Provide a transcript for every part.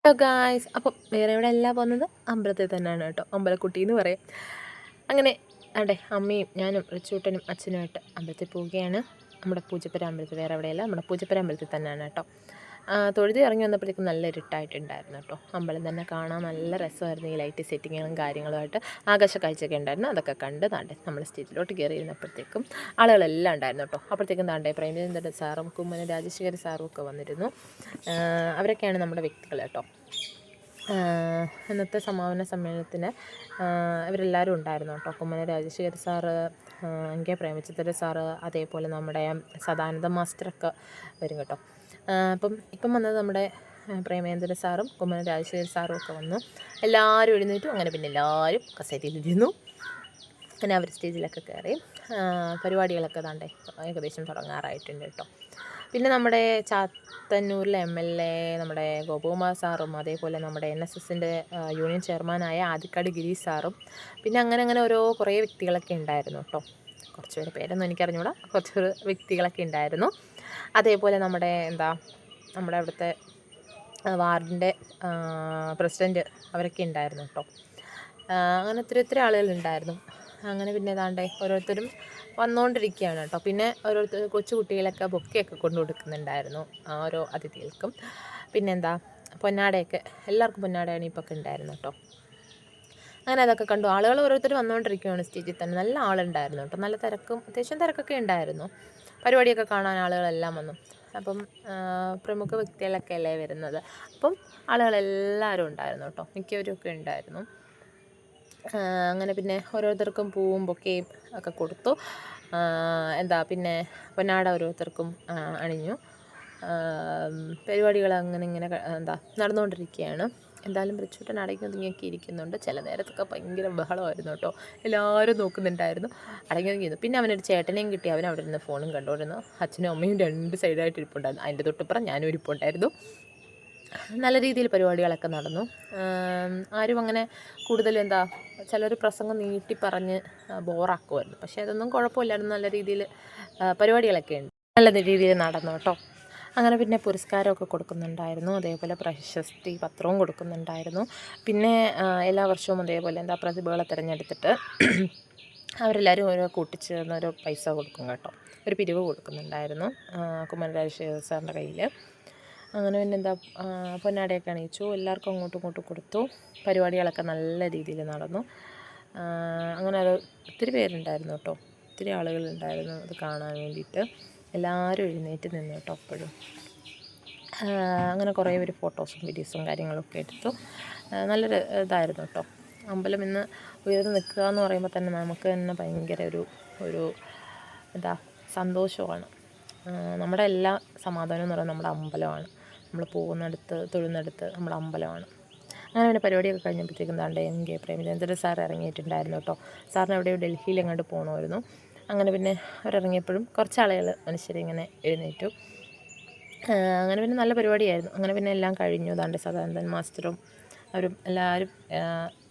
Hello guys, അപ്പം വേറെ എവിടെ എല്ലാം പോകുന്നത് അമ്പലത്തിൽ തന്നെയാണ് കേട്ടോ. അമ്പലക്കുട്ടി എന്ന് പറയും. അങ്ങനെ അതെ, അമ്മയും ഞാനും റിച്ചൂട്ടനും അച്ഛനുമായിട്ട് അമ്പലത്തിൽ പോവുകയാണ്. നമ്മുടെ പൂജപ്പുര അമ്പലത്തിൽ, വേറെ എവിടെയല്ല, നമ്മുടെ പൂജപ്പുര അമ്പലത്തിൽ തന്നെയാണ് കേട്ടോ. തൊഴുതി ഇറങ്ങി വന്നപ്പോഴത്തേക്കും നല്ല ഇരുട്ടായിട്ടുണ്ടായിരുന്നു കേട്ടോ. അമ്പലം തന്നെ കാണാൻ നല്ല രസമായിരുന്നു. ഈ ലൈറ്റ് സെറ്റിങ്ങുകളും കാര്യങ്ങളുമായിട്ട് ആകാശ കാഴ്ചയൊക്കെ ഉണ്ടായിരുന്നു. അതൊക്കെ കണ്ട് താണ്ടെ നമ്മൾ സ്റ്റേജിലോട്ട് കയറി ഇരുന്നപ്പോഴത്തേക്കും ആളുകളെല്ലാം ഉണ്ടായിരുന്നു കേട്ടോ. അപ്പോഴത്തേക്കും താണ്ടെ പ്രേമചന്ദ്രൻ സാറും കുമ്മനം രാജശേഖര സാറും ഒക്കെ വന്നിരുന്നു. അവരൊക്കെയാണ് നമ്മുടെ വ്യക്തികൾ കേട്ടോ. ഇന്നത്തെ സമാപന സമ്മേളനത്തിന് ഇവരെല്ലാവരും ഉണ്ടായിരുന്നു കേട്ടോ. Kummanam Rajasekhara sir, K Premachandran sir, അതേപോലെ നമ്മുടെ സദാനന്ദ മാസ്റ്ററൊക്കെ വരും കേട്ടോ. ഇപ്പം വന്നത് നമ്മുടെ പ്രേമേന്ദ്രൻ സാറും കുമ്മനം രാജശേഖര സാറും ഒക്കെ വന്നു. എല്ലാവരും എഴുന്നേറ്റു. അങ്ങനെ പിന്നെ എല്ലാവരും കസേരയിലിരുന്നു. പിന്നെ അവർ സ്റ്റേജിലൊക്കെ കയറി. പരിപാടികളൊക്കെ താണ്ടെ ഏകദേശം തുടങ്ങാറായിട്ടുണ്ട് കേട്ടോ. പിന്നെ നമ്മുടെ ചാത്തന്നൂരിലെ MLA നമ്മുടെ ഗോപകുമാർ സാറും, അതേപോലെ നമ്മുടെ NSSൻ്റെ യൂണിയൻ ചെയർമാനായ ആദിക്കാട് ഗിരീഷ് സാറും, പിന്നെ അങ്ങനെ കുറേ വ്യക്തികളൊക്കെ ഉണ്ടായിരുന്നു കേട്ടോ. കുറച്ച് പേരൊന്നും എനിക്കറിഞ്ഞൂടാ, കുറച്ച് വ്യക്തികളൊക്കെ ഉണ്ടായിരുന്നു. അതേപോലെ നമ്മുടെ അവിടുത്തെ വാർഡിൻ്റെ പ്രസിഡൻറ്റ്, അവരൊക്കെ ഉണ്ടായിരുന്നു കേട്ടോ. അങ്ങനെ ഒത്തിരി ആളുകളുണ്ടായിരുന്നു. അങ്ങനെ പിന്നെ ഏതാണ്ട് ഓരോരുത്തരും വന്നുകൊണ്ടിരിക്കുകയാണ് കേട്ടോ. പിന്നെ ഓരോരുത്തർ കൊച്ചു കുട്ടികളൊക്കെ ബൊക്കെയൊക്കെ കൊണ്ടു കൊടുക്കുന്നുണ്ടായിരുന്നു ഓരോ അതിഥികൾക്കും. പൊന്നാടയൊക്കെ എല്ലാവർക്കും പൊന്നാട അണിയിപ്പൊക്കെ ഉണ്ടായിരുന്നു കേട്ടോ. അങ്ങനെ അതൊക്കെ കണ്ടു. ആളുകൾ ഓരോരുത്തർ വന്നുകൊണ്ടിരിക്കുകയാണ് സ്റ്റേജിൽ തന്നെ. നല്ല ആളുണ്ടായിരുന്നു കേട്ടോ. നല്ല തിരക്കും, അത്യാവശ്യം തിരക്കൊക്കെ ഉണ്ടായിരുന്നു. പരിപാടിയൊക്കെ കാണാൻ ആളുകളെല്ലാം വന്നു. പ്രമുഖ വ്യക്തികളൊക്കെ അല്ലേ വരുന്നത്. ആളുകളെല്ലാവരും ഉണ്ടായിരുന്നു കേട്ടോ. മിക്കവരൊക്കെ ഉണ്ടായിരുന്നു. അങ്ങനെ പിന്നെ ഓരോരുത്തർക്കും പൂവും ബൊക്കെയും ഒക്കെ കൊടുത്തു. പിന്നെ പൊന്നാട ഓരോരുത്തർക്കും അണിഞ്ഞു. പരിപാടികൾ ഇങ്ങനെ നടന്നുകൊണ്ടിരിക്കുകയാണ്. എന്തായാലും റിച്ചൂട്ടൻ അടങ്ങി ഒതുങ്ങിയൊക്കെ ഇരിക്കുന്നുണ്ട്. ചില നേരത്തൊക്കെ ഭയങ്കര ബഹളമായിരുന്നു കേട്ടോ. എല്ലാവരും നോക്കുന്നുണ്ടായിരുന്നു. അടങ്ങി ഒതുങ്ങിയിരുന്നു. പിന്നെ അവനൊരു ചേട്ടനെയും കിട്ടി. അവൻ അവിടെ നിന്ന് ഫോണും കണ്ടുകൊണ്ടിരുന്നു. അച്ഛനും അമ്മയും രണ്ട് സൈഡായിട്ട് ഇരിപ്പുണ്ടായിരുന്നു. അതിൻ്റെ തൊട്ടിപ്പുറം ഞാനും ഇരിപ്പുണ്ടായിരുന്നു. നല്ല രീതിയിൽ പരിപാടികളൊക്കെ നടന്നു. ആരും അങ്ങനെ കൂടുതൽ ചിലർ പ്രസംഗം നീട്ടി പറഞ്ഞ് ബോറാക്കുമായിരുന്നു. പക്ഷേ അതൊന്നും കുഴപ്പമില്ലായിരുന്നു. നല്ല രീതിയിൽ പരിപാടികളൊക്കെ ഉണ്ട്, നല്ല രീതിയിൽ നടന്നു കേട്ടോ. അങ്ങനെ പിന്നെ പുരസ്കാരമൊക്കെ കൊടുക്കുന്നുണ്ടായിരുന്നു. അതേപോലെ പ്രശസ്തി പത്രവും കൊടുക്കുന്നുണ്ടായിരുന്നു. പിന്നെ എല്ലാ വർഷവും അതേപോലെ പ്രതിഭകളെ തിരഞ്ഞെടുത്തിട്ട് അവരെല്ലാവരും ഓരോ കൂട്ടിച്ചേർന്ന് ഓരോ പൈസ കൊടുക്കും കേട്ടോ. ഒരു പിരിവ് കൊടുക്കുന്നുണ്ടായിരുന്നു കുമ്മനം രാജശേഖര സാറിൻ്റെ കയ്യിൽ. അങ്ങനെ പിന്നെ പൊന്നാടയൊക്കെ അണിയിച്ചു. എല്ലാവർക്കും അങ്ങോട്ടും ഇങ്ങോട്ടും കൊടുത്തു. പരിപാടികളൊക്കെ നല്ല രീതിയിൽ നടന്നു. അങ്ങനെ അത് ഒത്തിരി പേരുണ്ടായിരുന്നു കേട്ടോ. ഒത്തിരി ആളുകളുണ്ടായിരുന്നു അത് കാണാൻ വേണ്ടിയിട്ട്. എല്ലാവരും എഴുന്നേറ്റ് നിന്നു കേട്ടോ. അപ്പോഴും അങ്ങനെ കുറേ പേര് ഫോട്ടോസും വീഡിയോസും കാര്യങ്ങളൊക്കെ എടുത്തു. നല്ലൊരു ഇതായിരുന്നു കേട്ടോ. അമ്പലം ഇന്ന് ഉയർന്നു നിൽക്കുക എന്ന് പറയുമ്പോൾ തന്നെ നമുക്ക് തന്നെ ഭയങ്കര ഒരു സന്തോഷമാണ്. നമ്മുടെ എല്ലാ സമാധാനം എന്ന് പറയുന്നത് നമ്മുടെ അമ്പലമാണ്. നമ്മൾ പോകുന്നിടത്ത് തൊഴുന്നിടത്ത് നമ്മുടെ അമ്പലമാണ്. അങ്ങനെ പിന്നെ പരിപാടിയൊക്കെ കഴിഞ്ഞപ്പോഴത്തേക്കും കെ പ്രേമചന്ദ്രൻ സാർ ഇറങ്ങിയിട്ടുണ്ടായിരുന്നു കേട്ടോ. സാറിന് എവിടെയോ ഡൽഹിയിൽ എങ്ങോട്ട് പോകണമായിരുന്നു. അങ്ങനെ പിന്നെ അവരിറങ്ങിയപ്പോഴും കുറച്ച് ആളുകൾ മനുഷ്യരിങ്ങനെ എഴുന്നേറ്റു. അങ്ങനെ പിന്നെ നല്ല പരിപാടിയായിരുന്നു. അങ്ങനെ പിന്നെ എല്ലാം കഴിഞ്ഞു. സദാനന്ദൻ മാസ്റ്ററും അവരും എല്ലാവരും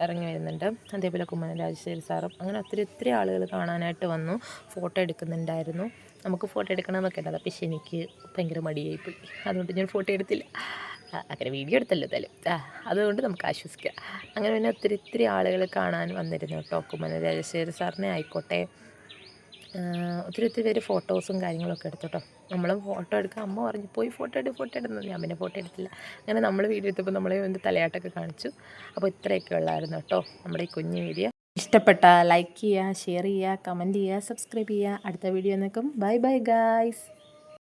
ഇറങ്ങി വരുന്നുണ്ട്. അതേപോലെ കുമ്മനം രാജശേഖര സാറും, അങ്ങനെ ഒത്തിരി ആളുകൾ കാണാനായിട്ട് വന്നു. ഫോട്ടോ എടുക്കുന്നുണ്ടായിരുന്നു. നമുക്ക് ഫോട്ടോ എടുക്കണമെന്നൊക്കെ ഉണ്ടായിരുന്നു. പക്ഷേ എനിക്ക് ഭയങ്കര മടിയായിപ്പോയി. അതുകൊണ്ട് ഞാൻ ഫോട്ടോ എടുത്തില്ല. അങ്ങനെ വീഡിയോ എടുത്തല്ലോ എന്തായാലും, അതുകൊണ്ട് നമുക്ക് ആശ്വസിക്കാം. അങ്ങനെ പിന്നെ ഒത്തിരി ആളുകൾ കാണാൻ വന്നിരുന്നു കേട്ടോ. കുമ്മനം രാജശേഖര സാറിനെ ആയിക്കോട്ടെ, ഒത്തിരി പേര് ഫോട്ടോസും കാര്യങ്ങളൊക്കെ എടുത്തു കേട്ടോ. നമ്മളും ഫോട്ടോ എടുക്കാൻ അമ്മ പറഞ്ഞു പോയി ഫോട്ടോ എടുക്കുന്നത്. ഞാൻ പിന്നെ ഫോട്ടോ എടുത്തില്ല. അങ്ങനെ നമ്മൾ വീഡിയോ എടുത്തപ്പോൾ നമ്മളെ തലയാട്ടൊക്കെ കാണിച്ചു. അപ്പോൾ ഇത്രയൊക്കെ ഉള്ളായിരുന്നു കേട്ടോ നമ്മുടെ ഈ കുഞ്ഞു വീഡിയോ. ഇഷ്ടപ്പെട്ട ലൈക്ക് ചെയ്യുക, ഷെയർ ചെയ്യുക, കമൻറ്റ് ചെയ്യുക, സബ്സ്ക്രൈബ് ചെയ്യുക. അടുത്ത വീഡിയോ നിൽക്കും. Bye guys.